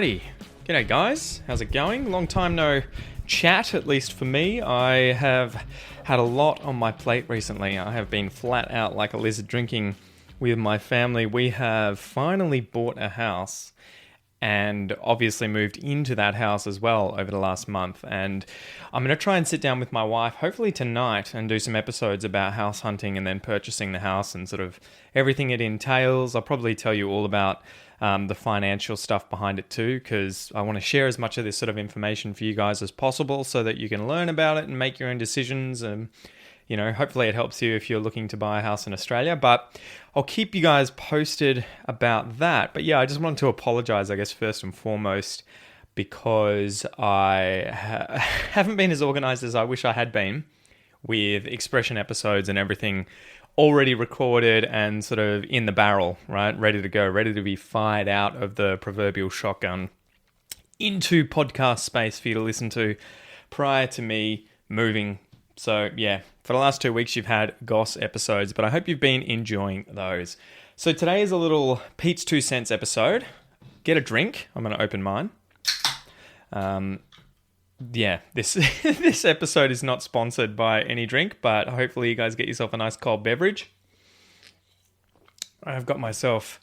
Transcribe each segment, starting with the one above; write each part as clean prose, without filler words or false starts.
Alrighty. G'day guys, how's it going? Long time no chat, at least for me. I have had a lot on my plate recently. I have been flat out like a lizard drinking with my family. We have finally bought a house and obviously moved into that house as well over the last month. And I'm going to try and sit down with my wife, hopefully tonight, and do some episodes about house hunting and then purchasing the house and sort of everything it entails. I'll probably tell you all about the financial stuff behind it too, because I want to share as much of this sort of information for you guys as possible so that you can learn about it and make your own decisions. And, you know, hopefully it helps you if you're looking to buy a house in Australia. But I'll keep you guys posted about that. But yeah, I just wanted to apologize, I guess, first and foremost, because I haven't been as organized as I wish I had been with expression episodes and everything already recorded and sort of in the barrel, right? Ready to go, ready to be fired out of the proverbial shotgun into podcast space for you to listen to prior to me moving. So yeah, for the last 2 weeks, you've had Goss episodes, but I hope you've been enjoying those. So today is a little Pete's 2 cents episode. Get a drink. I'm going to open mine. Yeah, this this episode is not sponsored by any drink, but hopefully you guys get yourself a nice cold beverage. I've got myself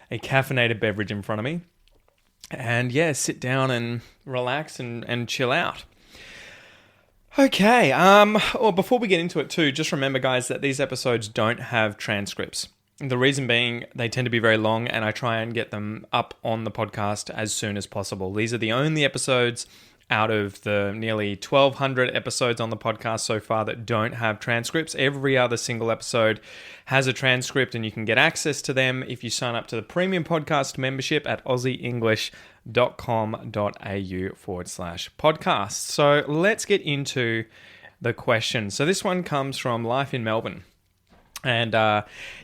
a caffeinated beverage in front of me. And yeah, sit down and relax and chill out. Okay, well, before we get into it too, just remember, guys, that these episodes don't have transcripts. The reason being, they tend to be very long, and I try and get them up on the podcast as soon as possible. These are the only episodes out of the nearly 1,200 episodes on the podcast so far that don't have transcripts. Every other single episode has a transcript, and you can get access to them if you sign up to the premium podcast membership at aussieenglish.com.au/podcast. So let's get into the question. So this one comes from Life in Melbourne. And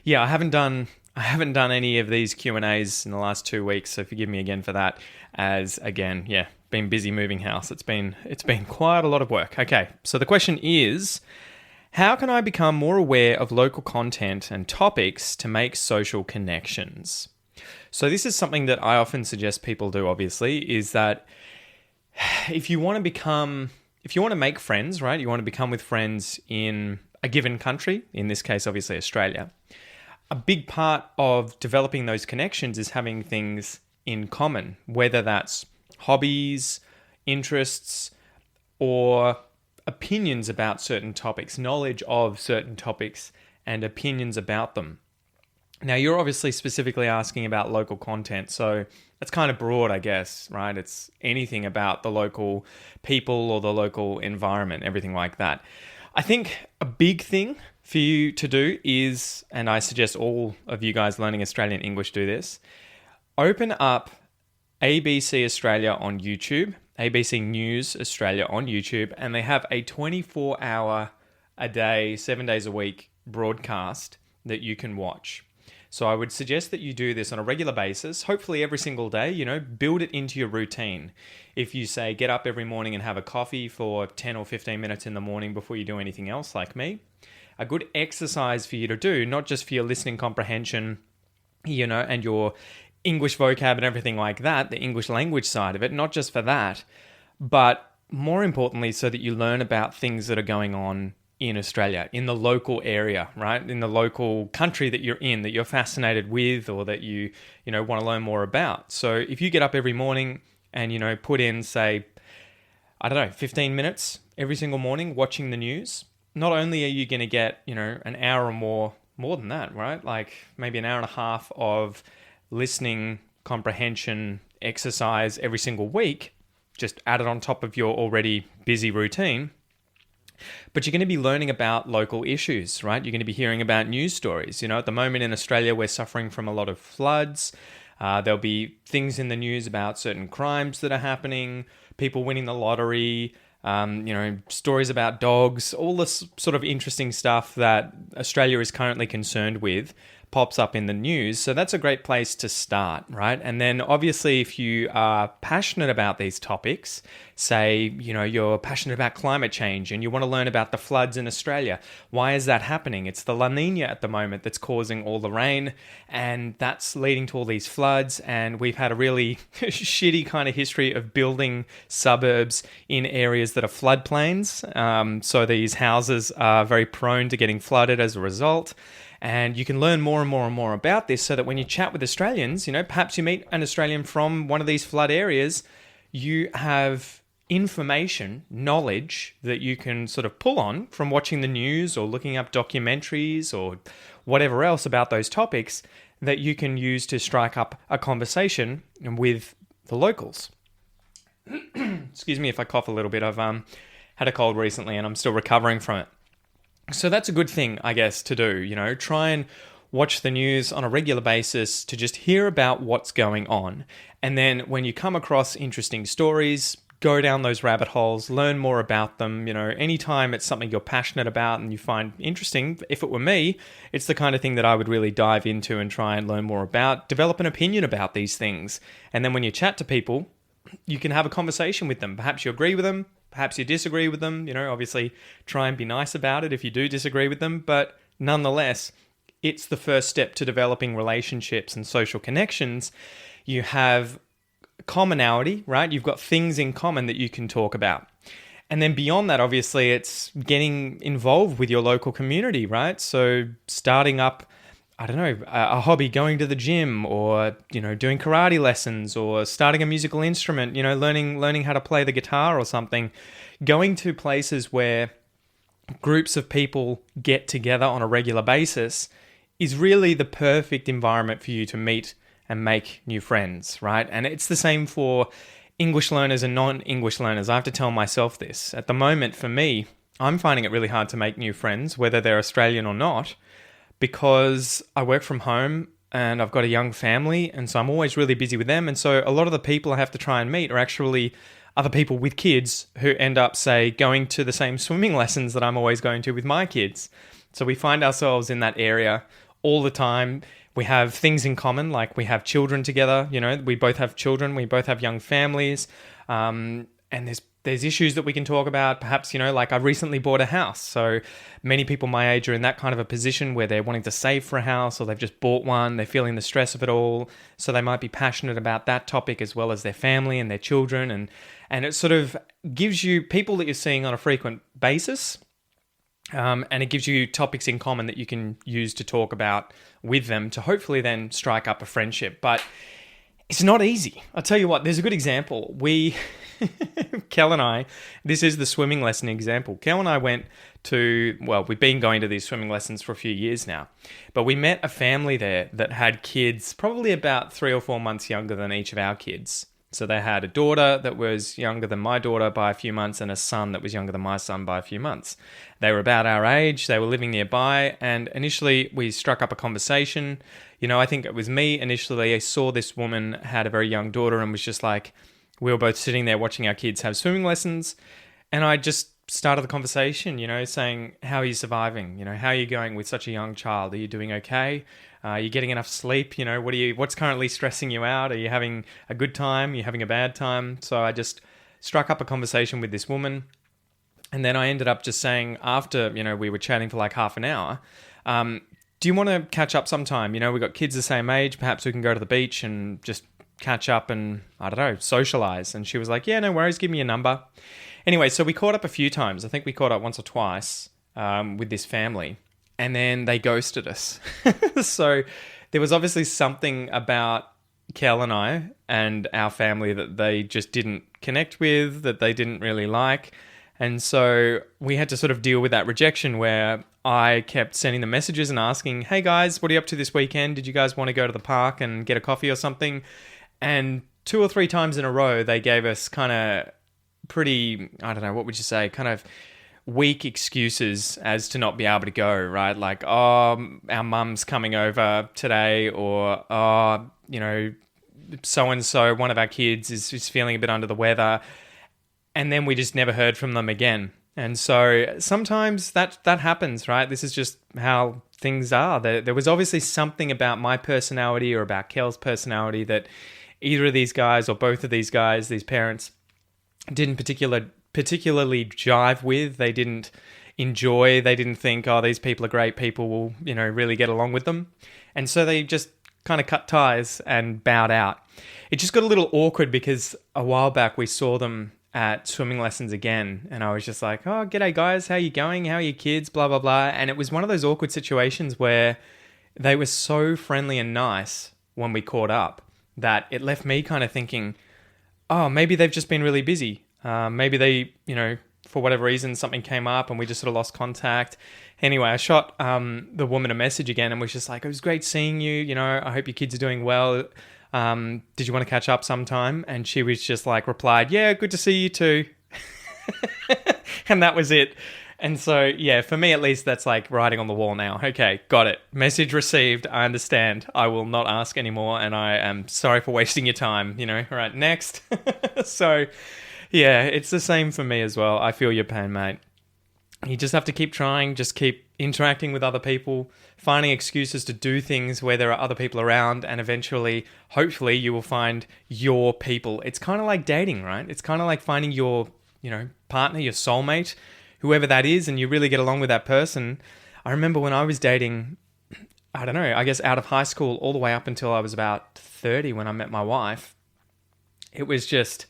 yeah, I haven't done any of these Q&As in the last 2 weeks, so forgive me again for that, as again, yeah, been busy moving house. It's been quite a lot of work. Okay, so the question is, how can I become more aware of local content and topics to make social connections? So this is something that I often suggest people do, obviously, is that if you want to make friends, right? You want to become with friends in a given country, in this case, obviously Australia. A big part of developing those connections is having things in common, whether that's hobbies, interests, or opinions about certain topics, knowledge of certain topics and opinions about them. Now, you're obviously specifically asking about local content, so that's kind of broad, I guess, right? It's anything about the local people or the local environment, everything like that. I think a big thing for you to do is, and I suggest all of you guys learning Australian English do this, open up ABC Australia on YouTube, ABC News Australia on YouTube, and they have a 24-hour a day, 7 days a week broadcast that you can watch. So I would suggest that you do this on a regular basis, hopefully every single day, you know, build it into your routine. If you say get up every morning and have a coffee for 10 or 15 minutes in the morning before you do anything else like me, a good exercise for you to do, not just for your listening comprehension, you know, and your English vocab and everything like that, the English language side of it, not just for that, but more importantly, so that you learn about things that are going on in Australia, in the local area, right? In the local country that you're in, that you're fascinated with, or that you want to learn more about. So if you get up every morning and, you know, put in, say, 15 minutes every single morning watching the news, not only are you going to get, you know, an hour or more than that, right? Like maybe an hour and a half of listening comprehension exercise every single week, just added on top of your already busy routine. But you're going to be learning about local issues, right? You're going to be hearing about news stories. You know, at the moment in Australia, we're suffering from a lot of floods. There'll be things in the news about certain crimes that are happening, people winning the lottery, stories about dogs, all this sort of interesting stuff that Australia is currently concerned with. pops up in the news. So that's a great place to start, right? And then obviously if you are passionate about these topics, say, you're passionate about climate change and you want to learn about the floods in Australia. Why is that happening? It's the La Nina at the moment that's causing all the rain, and that's leading to all these floods. And we've had a really shitty kind of history of building suburbs in areas that are floodplains. So these houses are very prone to getting flooded as a result. And you can learn more and more and more about this so that when you chat with Australians, perhaps you meet an Australian from one of these flood areas, you have information, knowledge that you can sort of pull on from watching the news or looking up documentaries or whatever else about those topics that you can use to strike up a conversation with the locals. Excuse me if I cough a little bit. I've had a cold recently and I'm still recovering from it. So that's a good thing, I guess, to do. Try and watch the news on a regular basis to just hear about what's going on. And then when you come across interesting stories, go down those rabbit holes, learn more about them. Anytime it's something you're passionate about and you find interesting, if it were me, it's the kind of thing that I would really dive into and try and learn more about, develop an opinion about these things. And then when you chat to people, you can have a conversation with them. Perhaps you agree with them, perhaps you disagree with them. Obviously try and be nice about it if you do disagree with them, but nonetheless, it's the first step to developing relationships and social connections. You have commonality, right? You've got things in common that you can talk about. And then beyond that, obviously, it's getting involved with your local community, right? So starting up, a hobby, going to the gym, or, doing karate lessons, or starting a musical instrument, learning how to play the guitar or something. Going to places where groups of people get together on a regular basis is really the perfect environment for you to meet and make new friends, right? And it's the same for English learners and non-English learners. I have to tell myself this. At the moment, for me, I'm finding it really hard to make new friends, whether they're Australian or not, because I work from home and I've got a young family, and so I'm always really busy with them. And so a lot of the people I have to try and meet are actually other people with kids who end up, say, going to the same swimming lessons that I'm always going to with my kids. So we find ourselves in that area all the time. We have things in common, like we have children together. We both have children, we both have young families, and there's issues that we can talk about. Perhaps, like I recently bought a house. So many people my age are in that kind of a position where they're wanting to save for a house, or they've just bought one. They're feeling the stress of it all. So they might be passionate about that topic as well as their family and their children. And it sort of gives you people that you're seeing on a frequent basis. And it gives you topics in common that you can use to talk about with them to hopefully then strike up a friendship. But it's not easy. I'll tell you what, there's a good example. Kel and I, this is the swimming lesson example. Kel and I we've been going to these swimming lessons for a few years now, but we met a family there that had kids probably about 3 or 4 months younger than each of our kids. So they had a daughter that was younger than my daughter by a few months and a son that was younger than my son by a few months. They were about our age, they were living nearby, and initially we struck up a conversation. I think it was me initially. I saw this woman had a very young daughter and was just like, we were both sitting there watching our kids have swimming lessons, and I just started the conversation, saying, how are you surviving? How are you going with such a young child? Are you doing okay? Are you getting enough sleep? What's currently stressing you out? Are you having a good time? Are you having a bad time? So I just struck up a conversation with this woman. And then I ended up just saying, after, we were chatting for like half an hour, do you want to catch up sometime? We've got kids the same age. Perhaps we can go to the beach and just catch up and, socialize. And she was like, yeah, no worries. Give me your number. Anyway, so we caught up a few times. I think we caught up once or twice with this family. And then they ghosted us. So there was obviously something about Kel and I and our family that they just didn't connect with, that they didn't really like. And so we had to sort of deal with that rejection where I kept sending them messages and asking, hey guys, what are you up to this weekend? Did you guys want to go to the park and get a coffee or something? And 2 or 3 times in a row, they gave us kind of pretty, what would you say, kind of weak excuses as to not be able to go, right? Like, oh, our mum's coming over today, or, oh, so-and-so, one of our kids is feeling a bit under the weather. And then we just never heard from them again. And so sometimes that happens, right? This is just how things are. There was obviously something about my personality or about Kel's personality that either of these guys or both of these guys, these parents, didn't particularly jive with. They didn't enjoy. They didn't think, oh, these people are great people. We'll, really get along with them. And so they just kind of cut ties and bowed out. It just got a little awkward because a while back we saw them at swimming lessons again, and I was just like, oh, g'day guys, how you going? How are your kids? Blah, blah, blah. And it was one of those awkward situations where they were so friendly and nice when we caught up that it left me kind of thinking, oh, maybe they've just been really busy. Maybe they, for whatever reason, something came up and we just sort of lost contact. Anyway, I shot the woman a message again and was just like, it was great seeing you. I hope your kids are doing well. Did you want to catch up sometime? And she was just like replied, yeah, good to see you too. And that was it. And so, yeah, for me at least, that's like writing on the wall now. Okay, got it. Message received. I understand. I will not ask anymore. And I am sorry for wasting your time, All right, next. So, yeah, it's the same for me as well. I feel your pain, mate. You just have to keep trying, just keep interacting with other people, finding excuses to do things where there are other people around, and eventually, hopefully, you will find your people. It's kind of like dating, right? It's kind of like finding your, partner, your soulmate, whoever that is, and you really get along with that person. I remember when I was dating, I don't know, I guess out of high school all the way up until I was about 30 when I met my wife, it was just,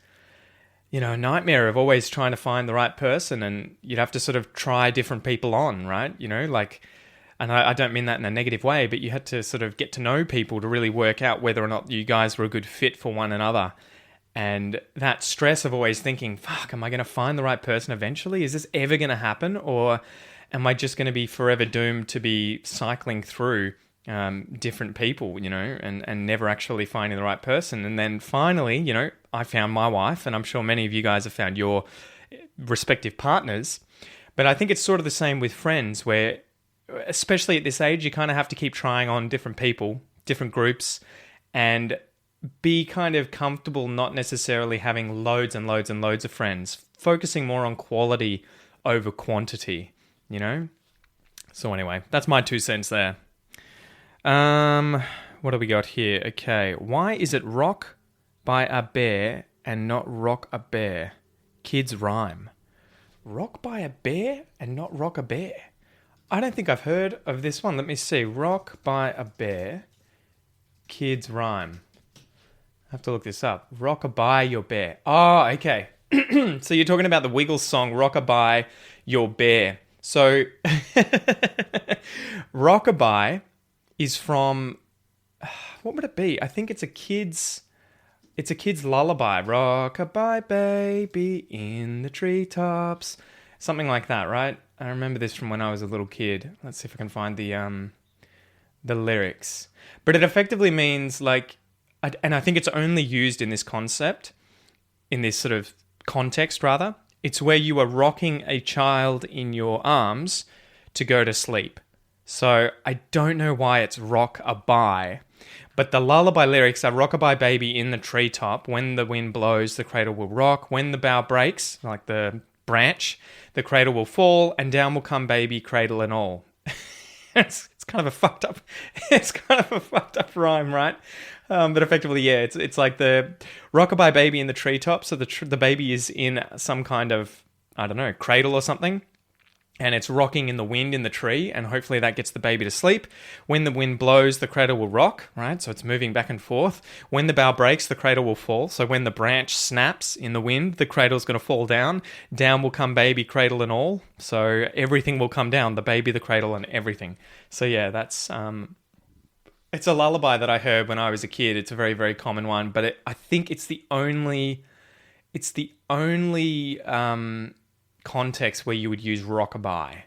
a nightmare of always trying to find the right person, and you'd have to sort of try different people on, right? And I don't mean that in a negative way, but you had to sort of get to know people to really work out whether or not you guys were a good fit for one another. And that stress of always thinking, fuck, am I going to find the right person eventually? Is this ever going to happen? Or am I just going to be forever doomed to be cycling through different people, and never actually finding the right person? And then finally, I found my wife, and I'm sure many of you guys have found your respective partners. But I think it's sort of the same with friends, where, especially at this age, you kind of have to keep trying on different people, different groups, and be kind of comfortable not necessarily having loads and loads and loads of friends, focusing more on quality over quantity, So anyway, that's my 2 cents there. What do we got here? Okay, why is it rock by a bear and not rock a bear? Kids rhyme. Rock by a bear and not rock a bear? I don't think I've heard of this one. Let me see. Rock by a bear, kids rhyme. I have to look this up. Rockabye your bear. Oh, okay. So you're talking about the Wiggles song, Rockabye Your Bear. So Rockabye is from, what would it be? I think it's a kid's lullaby. Rockabye baby in the treetops. Something like that, right? I remember this from when I was a little kid. Let's see if I can find the lyrics. But it effectively means like, and I think it's only used in this concept, in this sort of context rather. It's where you are rocking a child in your arms to go to sleep. So I don't know why it's rock-a-bye, but the lullaby lyrics are rock-a-bye baby in the treetop. When the wind blows, the cradle will rock. When the bough breaks, like the branch, the cradle will fall, and down will come baby, cradle and all. It's kind of a fucked up rhyme, right? But effectively, yeah, it's like the rockabye baby in the treetop. So the baby is in some kind of, I don't know, cradle or something, and it's rocking in the wind in the tree, and hopefully that gets the baby to sleep. When the wind blows, the cradle will rock, right? So it's moving back and forth. When the bough breaks, the cradle will fall. So when the branch snaps in the wind, the cradle's going to fall down. Down will come baby, cradle and all. So everything will come down, the baby, the cradle, and everything. So yeah, that's it's a lullaby that I heard when I was a kid. It's a very, very common one, but I think it's the only context where you would use rockabye,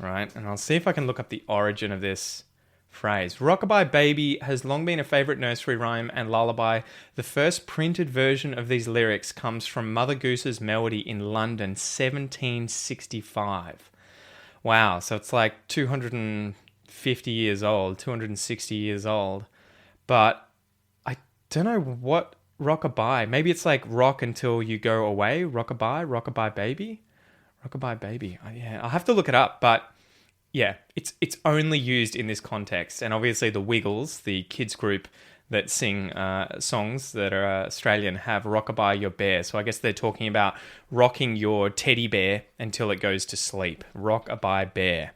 right? And I'll see if I can look up the origin of this phrase. Rockabye baby has long been a favorite nursery rhyme and lullaby. The first printed version of these lyrics comes from Mother Goose's Melody in London, 1765. Wow, so it's like 250 years old, 260 years old. But I don't know what rockabye. Maybe it's like rock until you go away. Rockabye baby. Rockabye Baby. Yeah, I'll have to look it up, but yeah, it's only used in this context. And obviously the Wiggles, the kids group that sing songs that are Australian, have Rockabye Your Bear. So I guess they're talking about rocking your teddy bear until it goes to sleep. Rockabye Bear.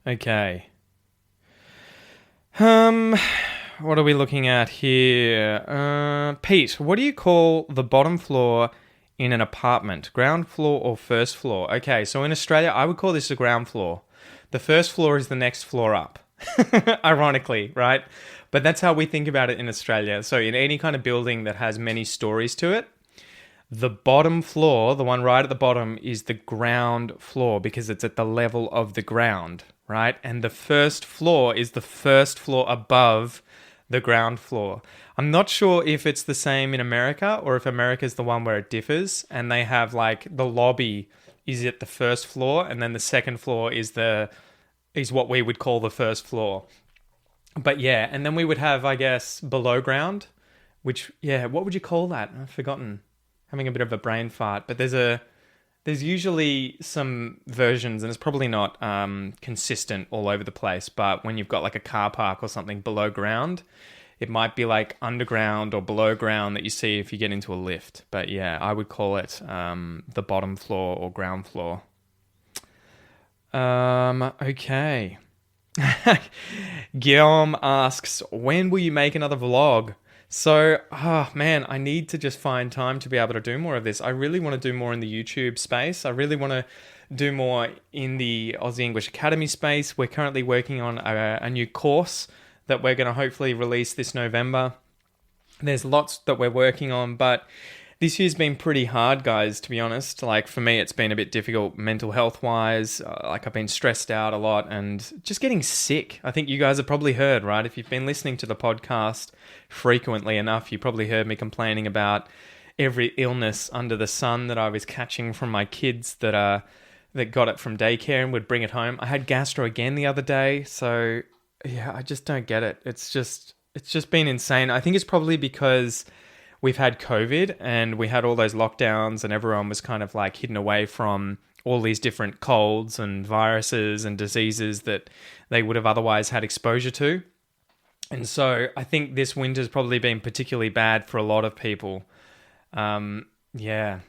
Okay. What are we looking at here? Pete, what do you call the bottom floor in an apartment? Ground floor or first floor? Okay, so in Australia, I would call this the ground floor. The first floor is the next floor up. Ironically, right? But that's how we think about it in Australia. So in any kind of building that has many stories to it, the bottom floor, the one right at the bottom, is the ground floor because it's at the level of the ground, right? And the first floor is the first floor above the ground floor. I'm not sure if it's the same in America or if America's the one where it differs and they have like the lobby is at the first floor and then the second floor is what we would call the first floor. But yeah, and then we would have, I guess, below ground, which, yeah, what would you call that? I've forgotten. Having a bit of a brain fart. But there's usually some versions, and it's probably not consistent all over the place, but when you've got like a car park or something below ground, it might be like underground or below ground that you see if you get into a lift. But yeah, I would call it the bottom floor or ground floor. Okay. Guillaume asks, when will you make another vlog? So, man, I need to just find time to be able to do more of this. I really want to do more in the YouTube space. I really want to do more in the Aussie English Academy space. We're currently working on a new course that we're going to hopefully release this November. There's lots that we're working on, but this year's been pretty hard, guys, to be honest. Like, for me, it's been a bit difficult mental health-wise. Like, I've been stressed out a lot and just getting sick. I think you guys have probably heard, right? If you've been listening to the podcast frequently enough, you probably heard me complaining about every illness under the sun that I was catching from my kids that got it from daycare and would bring it home. I had gastro again the other day, so yeah, I just don't get it. It's just been insane. I think it's probably because we've had COVID and we had all those lockdowns and everyone was kind of like hidden away from all these different colds and viruses and diseases that they would have otherwise had exposure to. And so I think this winter's probably been particularly bad for a lot of people. Yeah.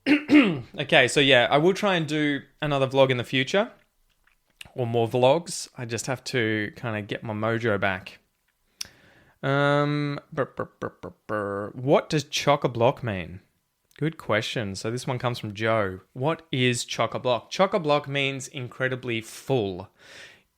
Okay, so yeah, I will try and do another vlog in the future or more vlogs. I just have to kind of get my mojo back. What does chock-a-block mean? Good question. So this one comes from Joe. What is chock-a-block? Chock-a-block means incredibly full.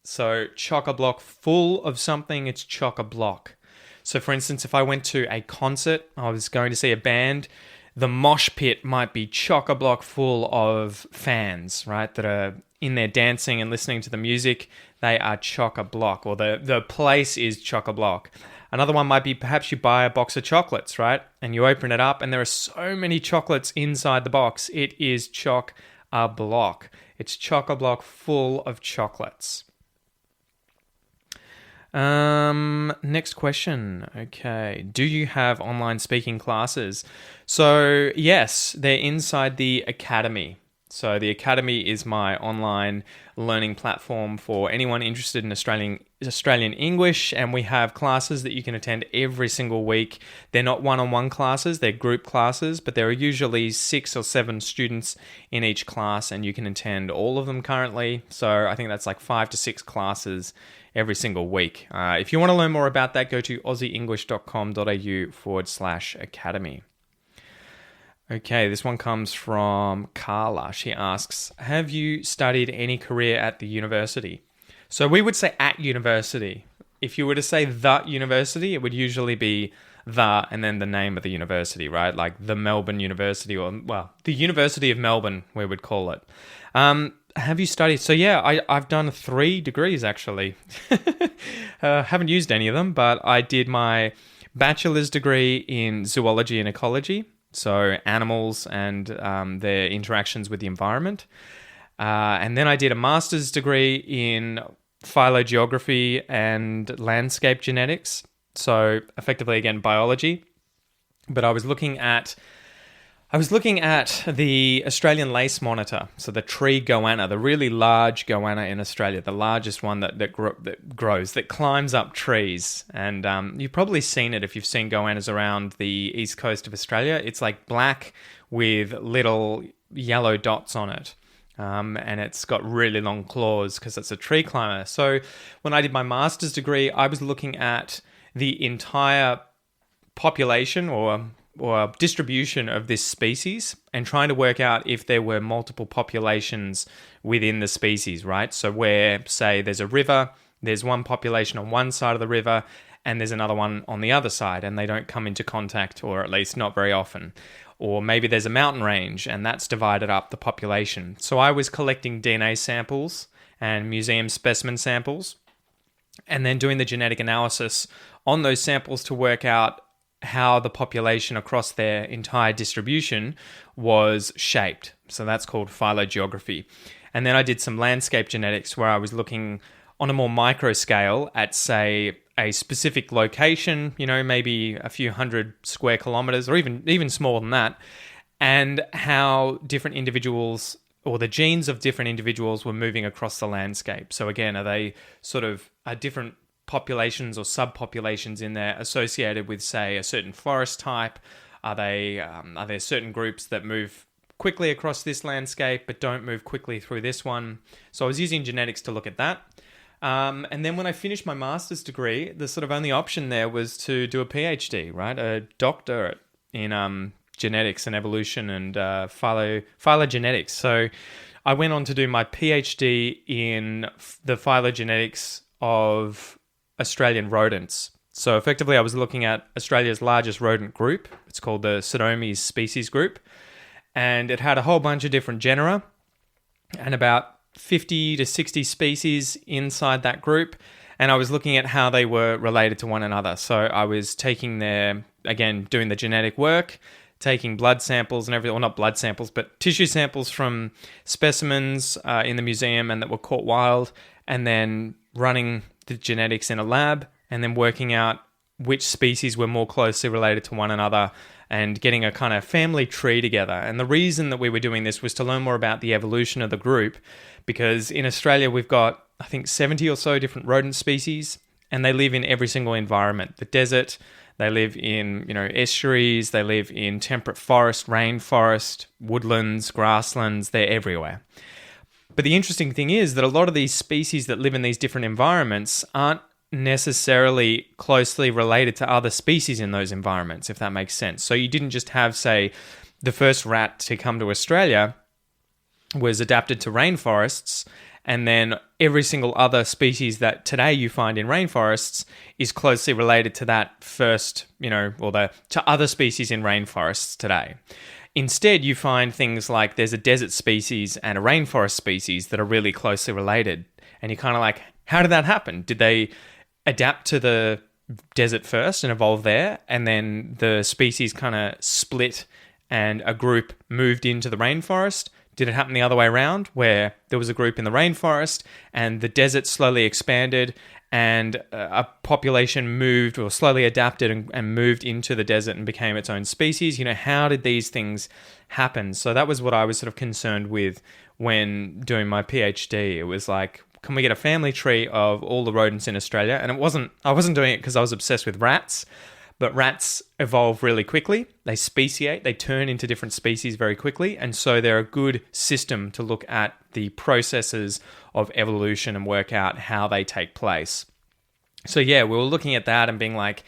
So chock-a-block, full of something, it's chock-a-block. So for instance, if I went to a concert, I was going to see a band, the mosh pit might be chock-a-block full of fans, right, that are in there dancing and listening to the music. They are chock-a-block, or the place is chock-a-block. Another one might be perhaps you buy a box of chocolates, right? And you open it up and there are so many chocolates inside the box. It is chock-a-block. It's chock-a-block full of chocolates. Next question. Okay. Do you have online speaking classes? So yes, they're inside the Academy. So the Academy is my online learning platform for anyone interested in Australian English, and we have classes that you can attend every single week. They're not one-on-one classes, they're group classes, but there are usually 6 or 7 students in each class, and you can attend all of them currently. So I think that's like 5 to 6 classes every single week. If you want to learn more about that, go to aussieenglish.com.au/academy. Okay, this one comes from Carla. She asks, have you studied any career at the university? So we would say at university. If you were to say the university, it would usually be the and then the name of the university, right? Like the Melbourne University or, well, the University of Melbourne, we would call it. Have you studied? So yeah, I've done 3 degrees actually. Haven't used any of them, but I did my bachelor's degree in zoology and ecology. So animals and their interactions with the environment. And then I did a master's degree in phylogeography and landscape genetics. So effectively, again, biology. But I was looking at I was looking at the Australian lace monitor, so the tree goanna, the really large goanna in Australia, the largest one that grows, that climbs up trees. And you've probably seen it if you've seen goannas around the east coast of Australia. It's like black with little yellow dots on it. And it's got really long claws because it's a tree climber. So when I did my master's degree, I was looking at the entire population or distribution of this species and trying to work out if there were multiple populations within the species, right? So where, say, there's a river, there's one population on one side of the river and there's another one on the other side and they don't come into contact, or at least not very often. Or maybe there's a mountain range and that's divided up the population. So I was collecting DNA samples and museum specimen samples and then doing the genetic analysis on those samples to work out how the population across their entire distribution was shaped. So that's called phylogeography. And then I did some landscape genetics where I was looking on a more micro scale at, say, a specific location, maybe a few hundred square kilometers or even smaller than that, and how different individuals or the genes of different individuals were moving across the landscape. So again, are they are different populations or subpopulations in there associated with, say, a certain forest type? Are there certain groups that move quickly across this landscape but don't move quickly through this one? So I was using genetics to look at that. And then when I finished my master's degree, the sort of only option there was to do a PhD, right? A doctorate in genetics and evolution and phylogenetics. So I went on to do my PhD in the phylogenetics of Australian rodents. So effectively, I was looking at Australia's largest rodent group. It's called the Sodomys species group. And it had a whole bunch of different genera and about 50 to 60 species inside that group. And I was looking at how they were related to one another. So I was doing the genetic work, taking blood samples and everything, well, not blood samples, but tissue samples from specimens in the museum and that were caught wild, and then running the genetics in a lab and then working out which species were more closely related to one another and getting a kind of family tree together. And the reason that we were doing this was to learn more about the evolution of the group, because in Australia we've got, I think, 70 or so different rodent species, and they live in every single environment. The desert, they live in, estuaries, they live in temperate forest, rainforest, woodlands, grasslands, they're everywhere. But the interesting thing is that a lot of these species that live in these different environments aren't necessarily closely related to other species in those environments, if that makes sense. So you didn't just have, say, the first rat to come to Australia was adapted to rainforests, and then every single other species that today you find in rainforests is closely related to that first, to other species in rainforests today. Instead, you find things like there's a desert species and a rainforest species that are really closely related. And you're kind of like, how did that happen? Did they adapt to the desert first and evolve there, and then the species kind of split and a group moved into the rainforest? Did it happen the other way around, where there was a group in the rainforest and the desert slowly expanded and a population moved or slowly adapted and moved into the desert and became its own species? How did these things happen? So that was what I was sort of concerned with when doing my PhD. It was like, can we get a family tree of all the rodents in Australia? And I wasn't doing it because I was obsessed with rats, but rats evolve really quickly. They speciate, they turn into different species very quickly. And so they're a good system to look at the processes of evolution and work out how they take place. So yeah, we were looking at that and being like,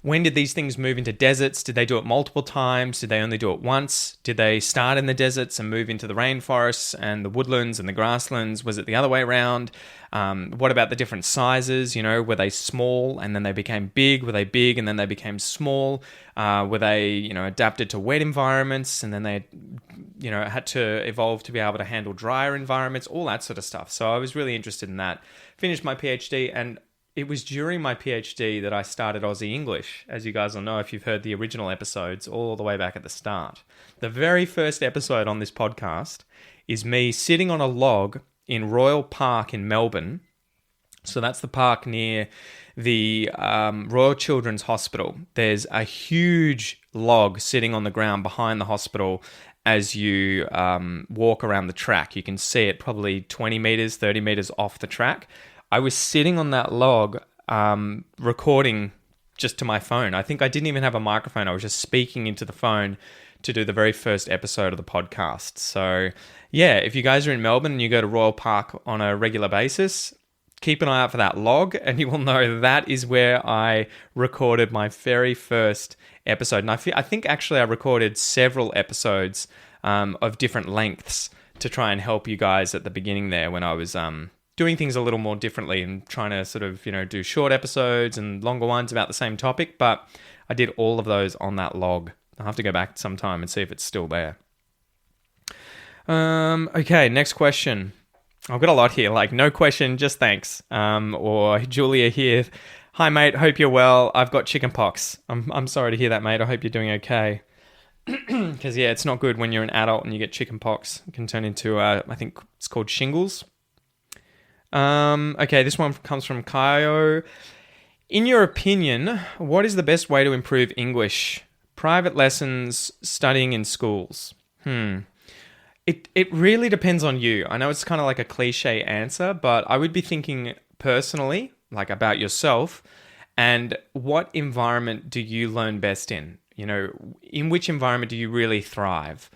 when did these things move into deserts? Did they do it multiple times? Did they only do it once? Did they start in the deserts and move into the rainforests and the woodlands and the grasslands? Was it the other way around? What about the different sizes? Were they small and then they became big? Were they big and then they became small? Were they, adapted to wet environments and then they, had to evolve to be able to handle drier environments? All that sort of stuff. So I was really interested in that. Finished my PhD, and it was during my PhD that I started Aussie English, as you guys will know if you've heard the original episodes all the way back at the start. The very first episode on this podcast is me sitting on a log in Royal Park in Melbourne So that's the park near the Royal Children's Hospital. There's a huge log sitting on the ground behind the hospital as you walk around the track. You can see it probably 20 meters, 30 meters off the track. I was sitting on that log recording just to my phone. I think I didn't even have a microphone. I was just speaking into the phone to do the very first episode of the podcast. So yeah, if you guys are in Melbourne and you go to Royal Park on a regular basis, keep an eye out for that log and you will know that is where I recorded my very first episode. And I think actually I recorded several episodes of different lengths to try and help you guys at the beginning there when I was doing things a little more differently and trying to sort of, do short episodes and longer ones about the same topic. But I did all of those on that log. I'll have to go back sometime and see if it's still there. Okay, next question. I've got a lot here, like no question, just thanks. Or Julia here. Hi mate, hope you're well. I've got chickenpox. I'm sorry to hear that, mate. I hope you're doing okay. Because yeah, it's not good when you're an adult and you get chickenpox. It can turn into I think it's called shingles. Okay, this one comes from Kaio. In your opinion, what is the best way to improve English? Private lessons, studying in schools? It really depends on you. I know it's kind of like a cliche answer, but I would be thinking personally, like about yourself, and what environment do you learn best in? In which environment do you really thrive?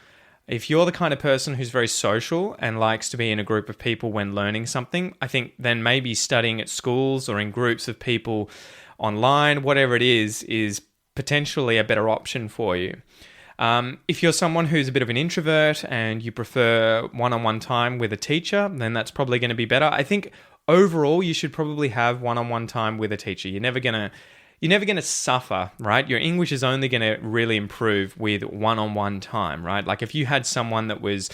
If you're the kind of person who's very social and likes to be in a group of people when learning something, I think then maybe studying at schools or in groups of people online, whatever it is potentially a better option for you. If you're someone who's a bit of an introvert and you prefer one-on-one time with a teacher, then that's probably going to be better. I think overall you should probably have one-on-one time with a teacher. You're never going to suffer, right? Your English is only going to really improve with one-on-one time, right? Like if you had someone that was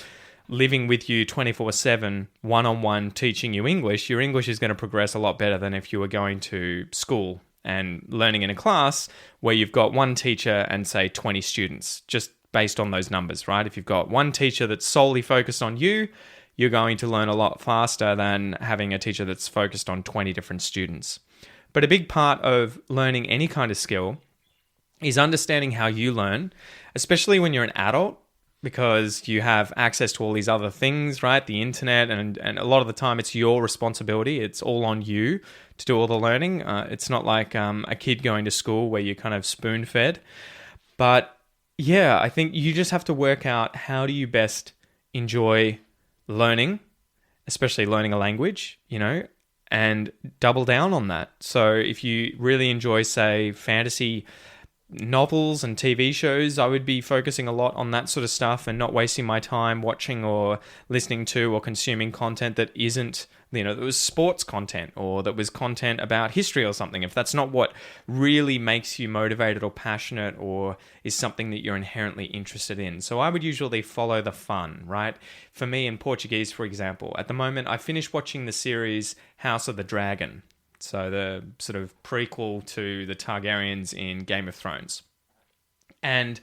living with you 24/7, one-on-one teaching you English, your English is going to progress a lot better than if you were going to school and learning in a class where you've got one teacher and say 20 students, just based on those numbers, right? If you've got one teacher that's solely focused on you, you're going to learn a lot faster than having a teacher that's focused on 20 different students. But a big part of learning any kind of skill is understanding how you learn, especially when you're an adult, because you have access to all these other things, right? The internet, and a lot of the time it's your responsibility. It's all on you to do all the learning. It's not like a kid going to school where you're kind of spoon-fed. But yeah, I think you just have to work out how do you best enjoy learning, especially learning a language, and double down on that. So if you really enjoy, say, fantasy novels and TV shows, I would be focusing a lot on that sort of stuff and not wasting my time watching or listening to or consuming content that isn't, that was sports content or that was content about history or something. If that's not what really makes you motivated or passionate or is something that you're inherently interested in. So I would usually follow the fun, right? For me in Portuguese, for example, at the moment, I finished watching the series House of the Dragon. So the sort of prequel to the Targaryens in Game of Thrones. And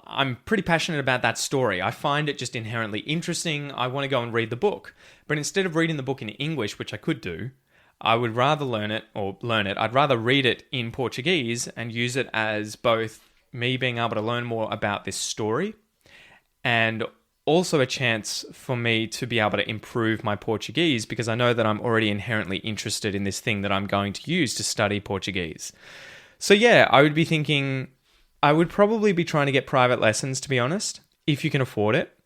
I'm pretty passionate about that story. I find it just inherently interesting. I want to go and read the book. But instead of reading the book in English, which I could do, I would rather learn it. I'd rather read it in Portuguese and use it as both me being able to learn more about this story and also a chance for me to be able to improve my Portuguese because I know that I'm already inherently interested in this thing that I'm going to use to study Portuguese. So yeah, I would be thinking, I would probably be trying to get private lessons, to be honest, if you can afford it.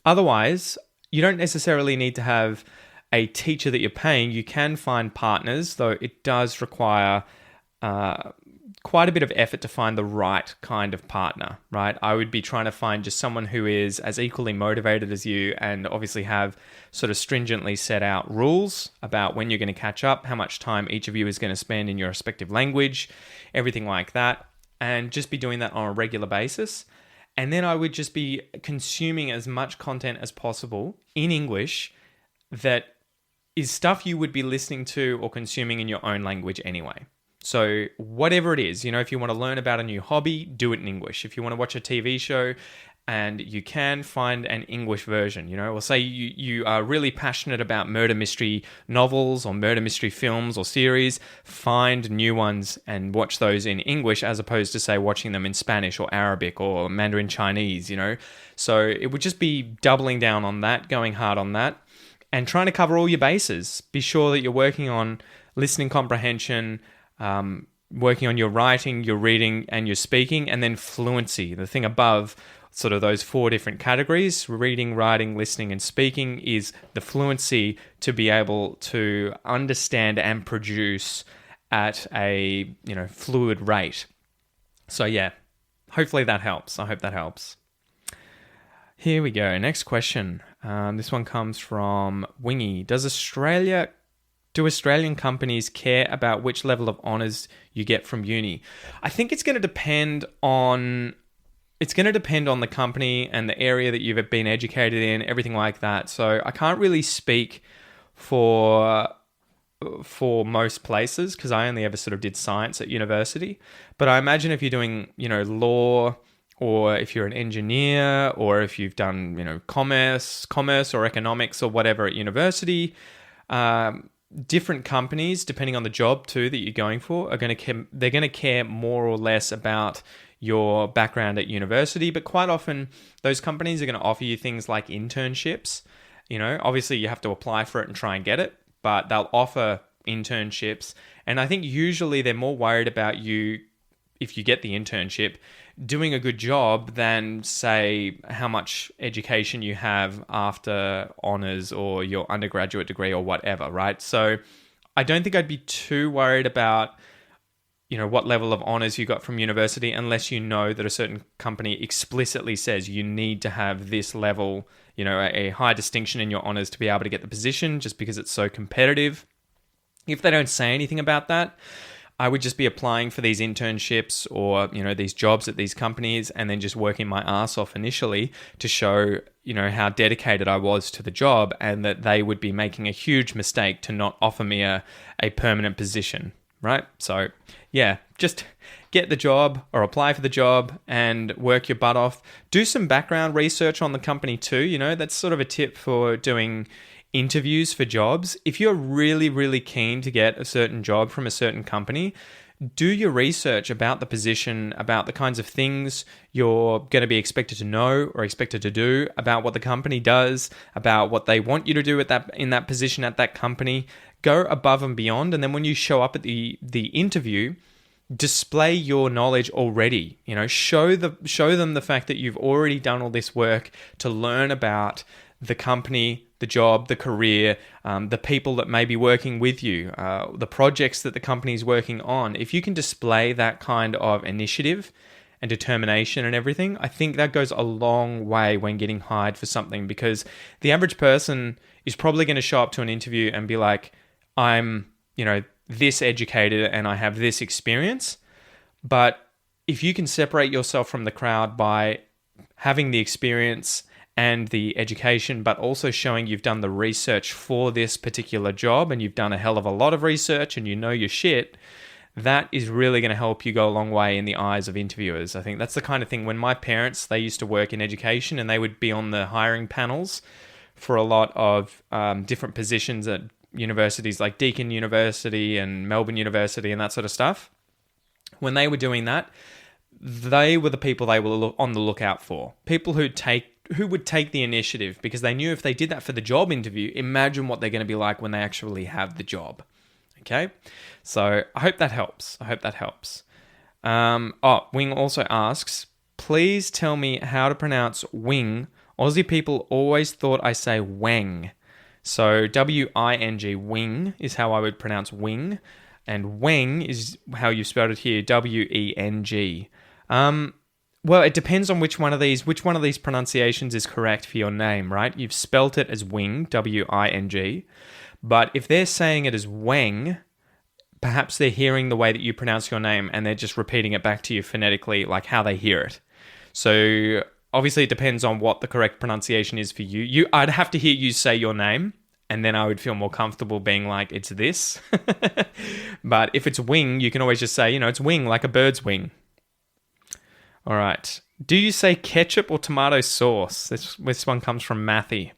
Otherwise, you don't necessarily need to have a teacher that you're paying. You can find partners, though it does require quite a bit of effort to find the right kind of partner, right? I would be trying to find just someone who is as equally motivated as you and obviously have sort of stringently set out rules about when you're going to catch up, how much time each of you is going to spend in your respective language, everything like that, and just be doing that on a regular basis. And then I would just be consuming as much content as possible in English that is stuff you would be listening to or consuming in your own language anyway. So whatever it is, if you want to learn about a new hobby, do it in English. If you want to watch a TV show and you can find an English version, or say you are really passionate about murder mystery novels or murder mystery films or series, find new ones and watch those in English as opposed to, say, watching them in Spanish or Arabic or Mandarin Chinese, So it would just be doubling down on that, going hard on that, and trying to cover all your bases. Be sure that you're working on listening comprehension, working on your writing, your reading, and your speaking, and then fluency, the thing above sort of those 4 different categories: reading, writing, listening, and speaking, is the fluency to be able to understand and produce at a fluid rate. So yeah, hopefully that helps. I hope that helps. Here we go. Next question. This one comes from Wingy. Do Australian companies care about which level of honours you get from uni? I think it's going to depend on the company and the area that you've been educated in, everything like that. So I can't really speak for most places because I only ever sort of did science at university. But I imagine if you're doing, law, or if you're an engineer, or if you've done, commerce or economics or whatever at university, different companies, depending on the job too that you're going for, they're going to care more or less about your background at university. But quite often those companies are going to offer you things like internships. Obviously you have to apply for it and try and get it, but they'll offer internships. And I think usually they're more worried about you, if you get the internship, doing a good job than, say, how much education you have after honours or your undergraduate degree or whatever, right? So I don't think I'd be too worried about what level of honours you got from university, unless you know that a certain company explicitly says you need to have this level, a high distinction in your honours to be able to get the position, just because it's so competitive. If they don't say anything about that, I would just be applying for these internships or, these jobs at these companies, and then just working my ass off initially to show, how dedicated I was to the job, and that they would be making a huge mistake to not offer me a permanent position, right? So yeah, just get the job or apply for the job and work your butt off. Do some background research on the company too. That's sort of a tip for doing interviews for jobs. If you're really, really keen to get a certain job from a certain company, do your research about the position, about the kinds of things you're going to be expected to know or expected to do, about what the company does, about what they want you to do in that position at that company. Go above and beyond, and then when you show up at the interview, display your knowledge already. Show them the fact that you've already done all this work to learn about the company, the job, the career, the people that may be working with you, the projects that the company is working on. If you can display that kind of initiative and determination and everything, I think that goes a long way when getting hired for something, because the average person is probably going to show up to an interview and be like, I'm, this educated and I have this experience. But if you can separate yourself from the crowd by having the experience and the education, but also showing you've done the research for this particular job, and you've done a hell of a lot of research and you know your shit, that is really going to help you go a long way in the eyes of interviewers. I think that's the kind of thing when my parents, they used to work in education and they would be on the hiring panels for a lot of different positions at universities like Deakin University and Melbourne University and that sort of stuff. When they were doing that, they were the people they were on the lookout for. People who would take the initiative, because they knew if they did that for the job interview, imagine what they're going to be like when they actually have the job. Okay? So I hope that helps. Wing also asks, please tell me how to pronounce wing. Aussie people always thought I say wang. So W-I-N-G, wing, is how I would pronounce wing. And weng is how you spelled it here, W-E-N-G. Well, it depends on which one of these pronunciations is correct for your name, right? You've spelt it as wing, W-I-N-G. But if they're saying it as weng, perhaps they're hearing the way that you pronounce your name and they're just repeating it back to you phonetically, like how they hear it. So obviously it depends on what the correct pronunciation is for you. I'd have to hear you say your name, and then I would feel more comfortable being like, it's this. But if it's wing, you can always just say, it's wing, like a bird's wing. All right. Do you say ketchup or tomato sauce? This one comes from Matthew.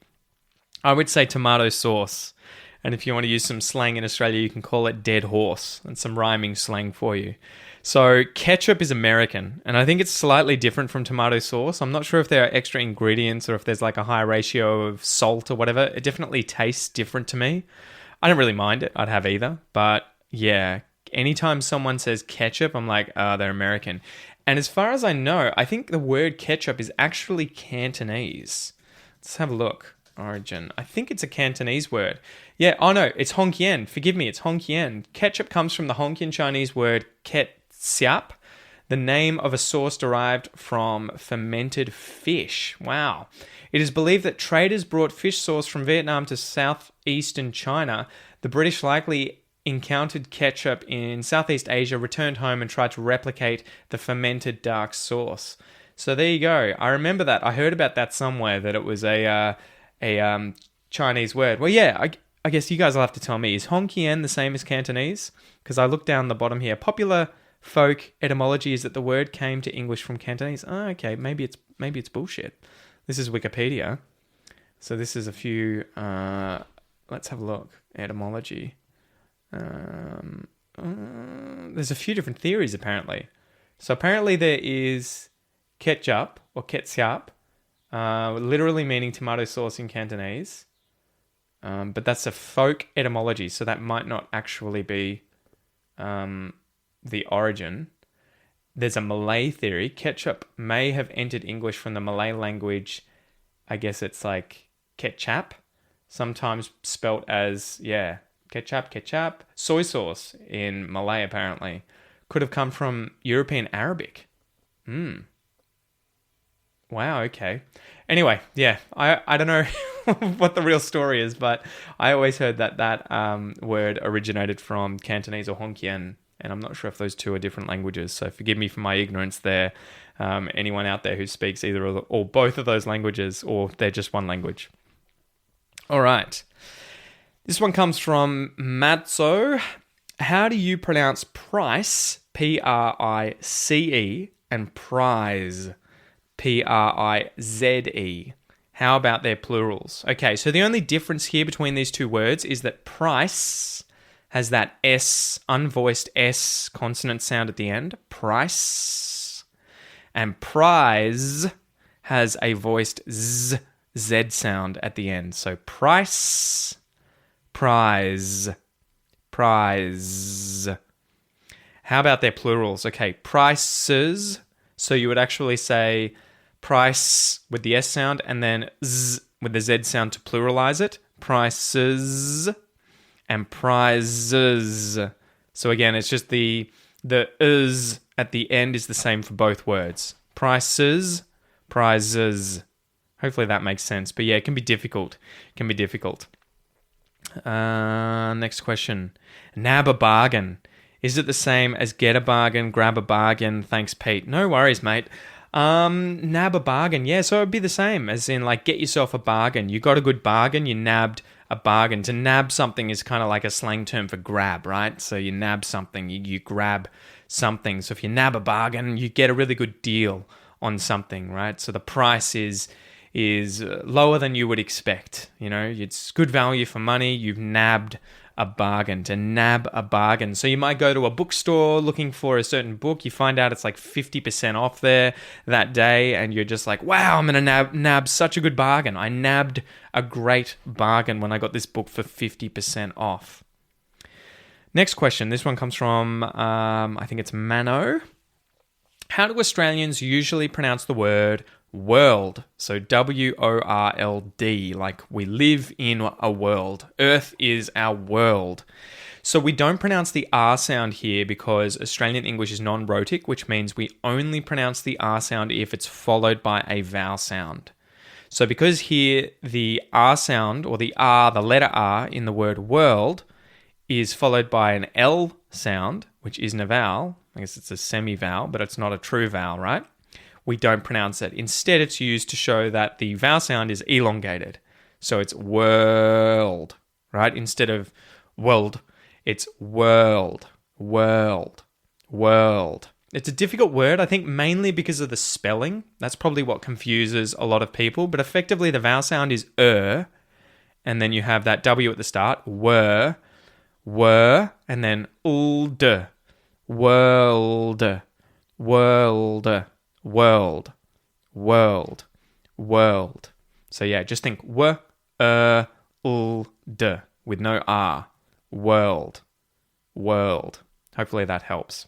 I would say tomato sauce. And if you want to use some slang in Australia, you can call it dead horse, and some rhyming slang for you. So ketchup is American, and I think it's slightly different from tomato sauce. I'm not sure if there are extra ingredients or if there's like a high ratio of salt or whatever. It definitely tastes different to me. I don't really mind it. I'd have either. But yeah, anytime someone says ketchup, I'm like, they're American. And as far as I know, I think the word ketchup is actually Cantonese. Let's have a look. Origin. I think it's a Cantonese word. Yeah, oh no, it's Hokkien. Forgive me, it's Hokkien. Ketchup comes from the Hokkien Chinese word ket siap, the name of a sauce derived from fermented fish. Wow. It is believed that traders brought fish sauce from Vietnam to southeastern China. The British likely encountered ketchup in Southeast Asia, returned home and tried to replicate the fermented dark sauce. So there you go. I remember that. I heard about that somewhere, that it was a Chinese word. Well, yeah, I guess you guys will have to tell me. Is Hokkien the same as Cantonese? Because I look down the bottom here. Popular folk etymology is that the word came to English from Cantonese. Oh, okay, maybe it's bullshit. This is Wikipedia. So this is a few. Let's have a look. Etymology. There's a few different theories apparently. So apparently there is ketchup or ketchup, literally meaning tomato sauce in Cantonese. But that's a folk etymology, so that might not actually be the origin. There's a Malay theory. Ketchup may have entered English from the Malay language. I guess it's like ketchup, sometimes spelt as, ketchup. Soy sauce in Malay apparently could have come from European Arabic. Wow, okay. Anyway, yeah, I don't know what the real story is, but I always heard that word originated from Cantonese or Hokkien, and I'm not sure if those two are different languages, so forgive me for my ignorance there. Anyone out there who speaks either or both of those languages, or they're just one language. All right. This one comes from Matzo. How do you pronounce price, Price, and prize, Prize? How about their plurals? Okay, so the only difference here between these two words is that price has that S, unvoiced S consonant sound at the end, price, and prize has a voiced Z sound at the end. So price, prize, prize. How about their plurals? Okay, prices. So you would actually say price with the S sound and then Z with the Z sound to pluralize it. Prices and prizes. So again, it's just the is at the end is the same for both words. Prices, prizes. Hopefully that makes sense. But yeah, it can be difficult. Next question. Nab a bargain. Is it the same as get a bargain, grab a bargain? Thanks, Pete. No worries, mate. Nab a bargain. Yeah, so it would be the same as in like get yourself a bargain. You got a good bargain, you nabbed a bargain. To nab something is kind of like a slang term for grab, right? So you nab something, you grab something. So if you nab a bargain, you get a really good deal on something, right? So the price is lower than you would expect. You know, it's good value for money. You've nabbed a bargain, to nab a bargain. So you might go to a bookstore looking for a certain book. You find out it's like 50% off there that day, and you're just like, wow, I'm going to nab such a good bargain. I nabbed a great bargain when I got this book for 50% off. Next question. This one comes from, I think it's Mano. How do Australians usually pronounce the word world? So WORLD, like we live in a world. Earth is our world. So we don't pronounce the R sound here because Australian English is non-rhotic, which means we only pronounce the R sound if it's followed by a vowel sound. So because here the R sound, or the R, the letter R in the word world, is followed by an L sound, which isn't a vowel. I guess it's a semi-vowel, but it's not a true vowel, right? We don't pronounce it. Instead, it's used to show that the vowel sound is elongated. So it's world, right? Instead of world, it's world, world, world. It's a difficult word, I think, mainly because of the spelling. That's probably what confuses a lot of people. But effectively, the vowel sound is and then you have that W at the start, were, and then uld, world, world, world, world, world. So yeah, just think uld with no R, world, world. Hopefully that helps.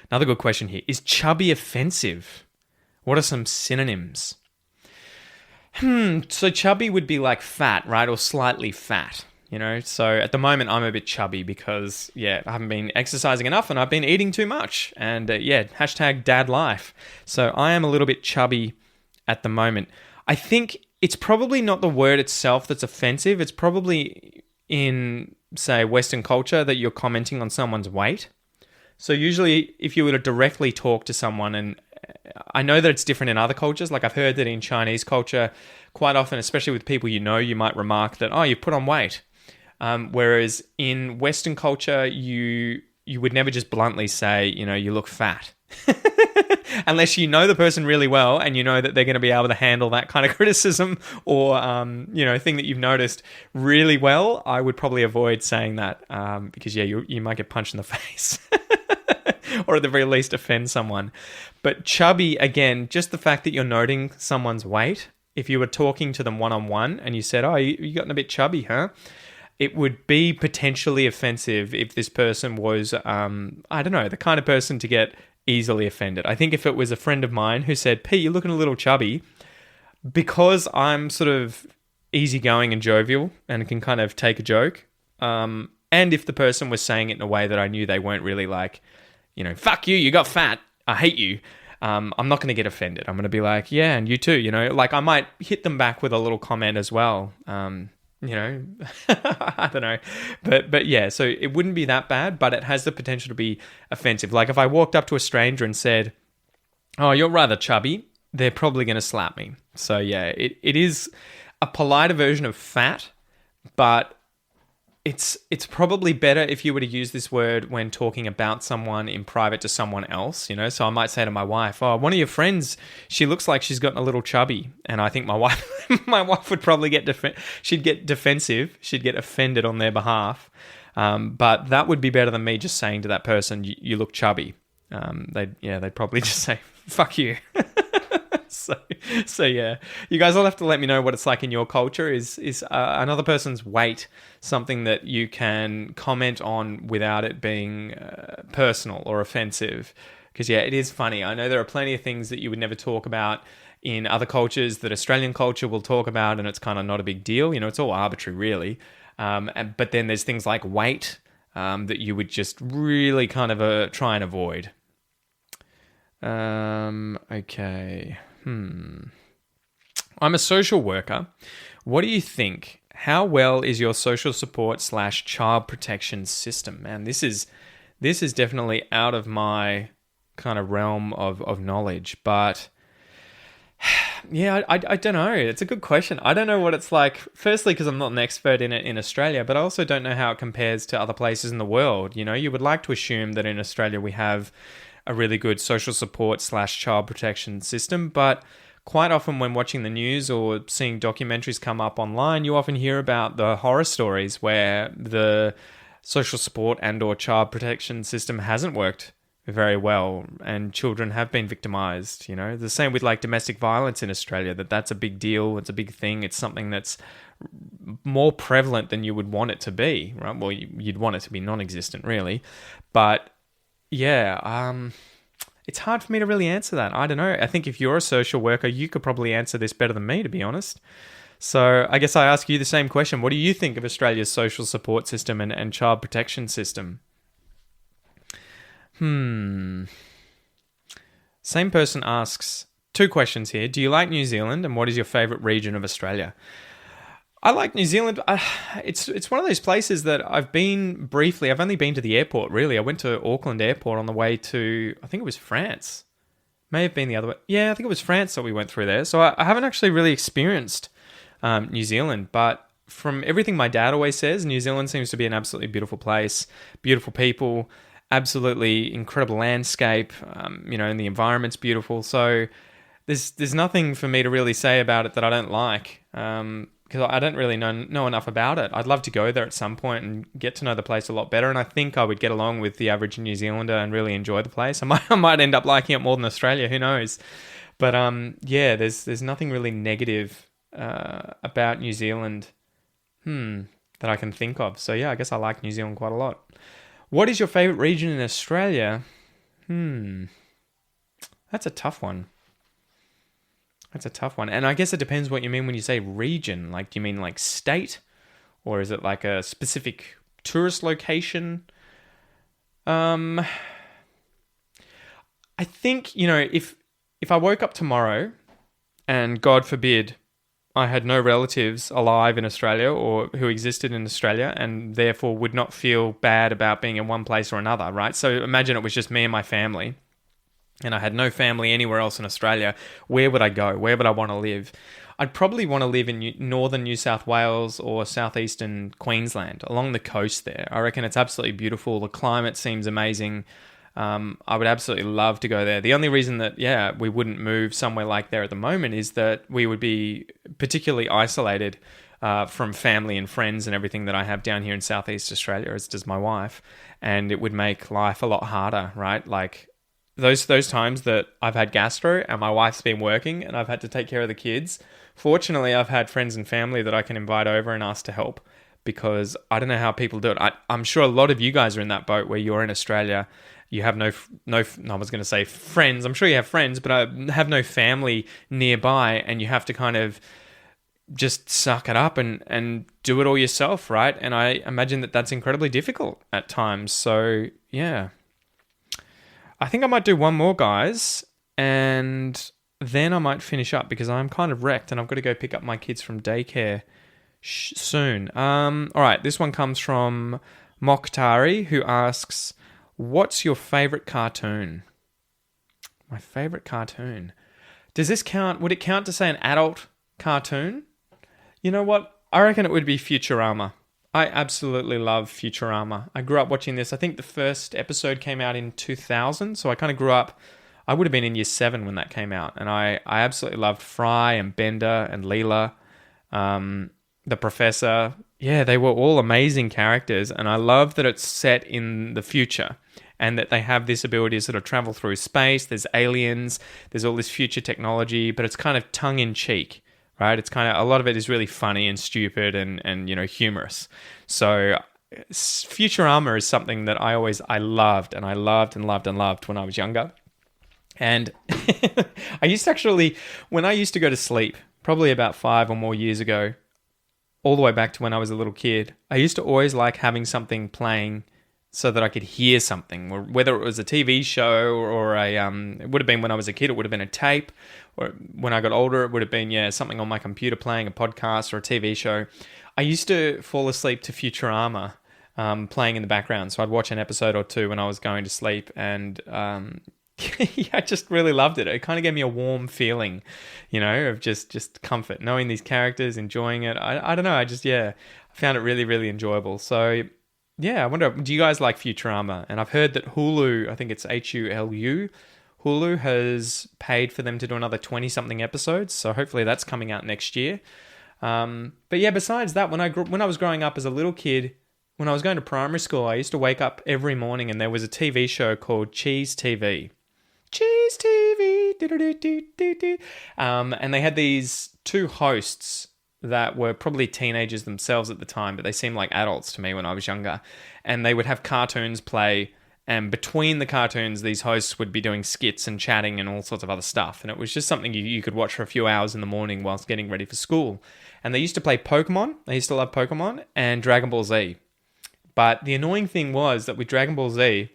Another good question here. Is chubby offensive? What are some synonyms? So chubby would be like fat, right? Or slightly fat, So at the moment, I'm a bit chubby because, I haven't been exercising enough and I've been eating too much. And hashtag dad life. So I am a little bit chubby at the moment. I think it's probably not the word itself that's offensive. It's probably in, say, Western culture that you're commenting on someone's weight. So usually if you were to directly talk to someone, and I know that it's different in other cultures, like I've heard that in Chinese culture, quite often, especially with people you might remark that, oh, you've put on weight. Whereas in Western culture, you would never just bluntly say, you look fat. Unless you know the person really well and you know that they're going to be able to handle that kind of criticism or, thing that you've noticed really well, I would probably avoid saying that because, you might get punched in the face. Or at the very least offend someone. But chubby, again, just the fact that you're noting someone's weight, if you were talking to them one-on-one and you said, oh, you gotten a bit chubby, huh? It would be potentially offensive if this person was, the kind of person to get easily offended. I think if it was a friend of mine who said, Pete, you're looking a little chubby, because I'm sort of easygoing and jovial and can kind of take a joke, and if the person was saying it in a way that I knew they weren't really like, fuck you, you got fat, I hate you, I'm not going to get offended. I'm going to be like, yeah, and you too, like I might hit them back with a little comment as well. I don't know. But yeah, so it wouldn't be that bad, but it has the potential to be offensive. Like if I walked up to a stranger and said, oh, you're rather chubby, they're probably going to slap me. So yeah, it is a politer version of fat, but it's probably better if you were to use this word when talking about someone in private to someone else, So I might say to my wife, oh, one of your friends, she looks like she's gotten a little chubby. And I think my wife would probably she'd get defensive. She'd get offended on their behalf. But that would be better than me just saying to that person, you look chubby. They'd probably just say, fuck you. So yeah, you guys will have to let me know what it's like in your culture. Is another person's weight something that you can comment on without it being personal or offensive? Because it is funny. I know there are plenty of things that you would never talk about in other cultures that Australian culture will talk about, and it's kind of not a big deal. It's all arbitrary, really. But then there's things like weight that you would just really kind of try and avoid. Okay. I'm a social worker. What do you think? How well is your social support / child protection system? Man, this is definitely out of my kind of realm of knowledge. But yeah, I don't know. It's a good question. I don't know what it's like. Firstly, because I'm not an expert in it in Australia, but I also don't know how it compares to other places in the world. You would like to assume that in Australia we have a really good social support / child protection system, but quite often when watching the news or seeing documentaries come up online, you often hear about the horror stories where the social support and or child protection system hasn't worked very well and children have been victimized. The same with like domestic violence in Australia, that's a big deal. It's a big thing. It's something that's more prevalent than you would want it to be, right? Well, you'd want it to be non-existent, really. But yeah, it's hard for me to really answer that. I don't know. I think if you're a social worker, you could probably answer this better than me, to be honest. So I guess I ask you the same question. What do you think of Australia's social support system and child protection system? Same person asks 2 questions here. Do you like New Zealand, and what is your favourite region of Australia? I like New Zealand. It's one of those places that I've been briefly. I've only been to the airport, really. I went to Auckland Airport on the way to, I think it was France. May have been the other way. Yeah, I think it was France that we went through there. So I haven't actually really experienced New Zealand. But from everything my dad always says, New Zealand seems to be an absolutely beautiful place, beautiful people. absolutely incredible landscape, and the environment's beautiful. So there's nothing for me to really say about it that I don't like, because I don't really know enough about it. I'd love to go there at some point and get to know the place a lot better, and I think I would get along with the average New Zealander and really enjoy the place. I might end up liking it more than Australia, who knows? But there's nothing really negative about New Zealand that I can think of. So yeah, I guess I like New Zealand quite a lot. What is your favourite region in Australia? That's a tough one. And I guess it depends what you mean when you say region. Like, do you mean like state? Or is it like a specific tourist location? I think, if I woke up tomorrow and God forbid I had no relatives alive in Australia or who existed in Australia and therefore would not feel bad about being in one place or another, right? So imagine it was just me and my family and I had no family anywhere else in Australia. Where would I go? Where would I want to live? I'd probably want to live in northern New South Wales or southeastern Queensland, along the coast there. I reckon it's absolutely beautiful. The climate seems amazing. I would absolutely love to go there. The only reason that, we wouldn't move somewhere like there at the moment is that we would be particularly isolated from family and friends and everything that I have down here in Southeast Australia, as does my wife. And it would make life a lot harder, right? Like those times that I've had gastro and my wife's been working and I've had to take care of the kids. Fortunately, I've had friends and family that I can invite over and ask to help, because I don't know how people do it. I'm sure a lot of you guys are in that boat where you're in Australia. You have no, I was going to say friends. I'm sure you have friends, but I have no family nearby, and you have to kind of just suck it up and do it all yourself, right? And I imagine that that's incredibly difficult at times. So, yeah. I think I might do one more, guys, and then I might finish up because I'm kind of wrecked and I've got to go pick up my kids from daycare soon. All right, this one comes from Mokhtari, who asks, what's your favourite cartoon? My favourite cartoon. Does this count? Would it count to say an adult cartoon? You know what? I reckon it would be Futurama. I absolutely love Futurama. I grew up watching this. I think the first episode came out in 2000, so I kind of grew up. I would have been in year 7 when that came out, and I absolutely loved Fry and Bender and Leela, the Professor. Yeah, they were all amazing characters, and I love that it's set in the future and that they have this ability to sort of travel through space. There's aliens, there's all this future technology, but it's kind of tongue-in-cheek, right? It's kind of, a lot of it is really funny and stupid and humorous. So Futurama is something that I loved when I was younger. And I used to actually, when I used to go to sleep, probably about 5 or more years ago, all the way back to when I was a little kid, I used to always like having something playing so that I could hear something, or whether it was a TV show or it would have been when I was a kid, it would have been a tape, or when I got older, it would have been, something on my computer playing, a podcast or a TV show. I used to fall asleep to Futurama playing in the background. So I'd watch an episode or two when I was going to sleep, and I just really loved it. It kind of gave me a warm feeling, of just comfort, knowing these characters, enjoying it. I don't know. I found it really, really enjoyable. So, yeah, I wonder, do you guys like Futurama? And I've heard that Hulu, I think it's Hulu, Hulu has paid for them to do another 20-something episodes. So hopefully that's coming out next year. But yeah, besides that, when I was growing up as a little kid, when I was going to primary school, I used to wake up every morning and there was a TV show called Cheese TV. Cheese TV. And they had these 2 hosts that were probably teenagers themselves at the time, but they seemed like adults to me when I was younger. And they would have cartoons play, and between the cartoons, these hosts would be doing skits and chatting and all sorts of other stuff. And it was just something you could watch for a few hours in the morning whilst getting ready for school. And they used to play Pokemon. They used to love Pokemon and Dragon Ball Z. But the annoying thing was that with Dragon Ball Z,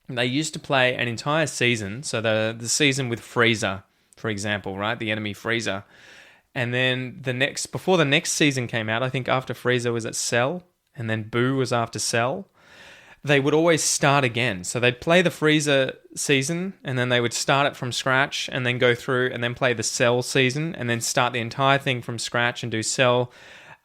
they used to play an entire season. So the season with Frieza, for example, right? The enemy Frieza. And then before the next season came out, I think after Frieza was at Cell, and then Boo was after Cell, they would always start again. So they'd play the Frieza season, and then they would start it from scratch, and then go through and then play the Cell season, and then start the entire thing from scratch and do Cell.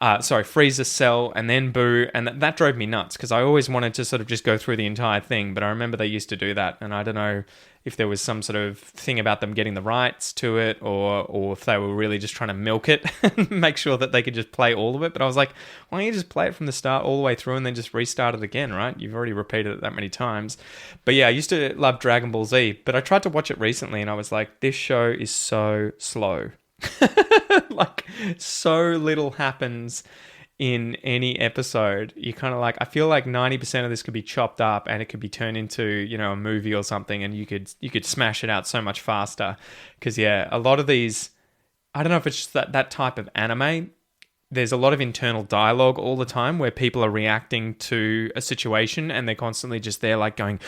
Frieza, Cell, and then Boo, and that drove me nuts because I always wanted to sort of just go through the entire thing. But I remember they used to do that, and I don't know if there was some sort of thing about them getting the rights to it, or if they were really just trying to milk it and make sure that they could just play all of it. But I was like, why don't you just play it from the start all the way through and then just restart it again, right? You've already repeated it that many times. But yeah, I used to love Dragon Ball Z, but I tried to watch it recently and I was like, this show is so slow. Like, so little happens in any episode. You kind of like, I feel like 90% of this could be chopped up and it could be turned into, you know, a movie or something, and you could smash it out so much faster. Because yeah, a lot of these, I don't know if it's just that type of anime, there's a lot of internal dialogue all the time where people are reacting to a situation and they're constantly just there like going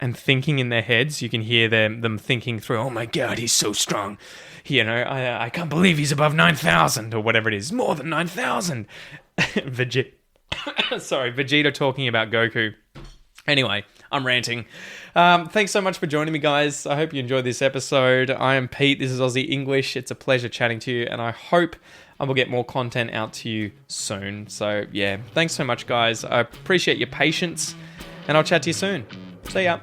and thinking in their heads. You can hear them thinking through, oh my God, he's so strong. You know, I can't believe he's above 9,000 or whatever it is. More than 9,000. Vegeta talking about Goku. Anyway, I'm ranting. Thanks so much for joining me, guys. I hope you enjoyed this episode. I am Pete. This is Aussie English. It's a pleasure chatting to you, and I hope I will get more content out to you soon. So, yeah, thanks so much, guys. I appreciate your patience, and I'll chat to you soon. See ya.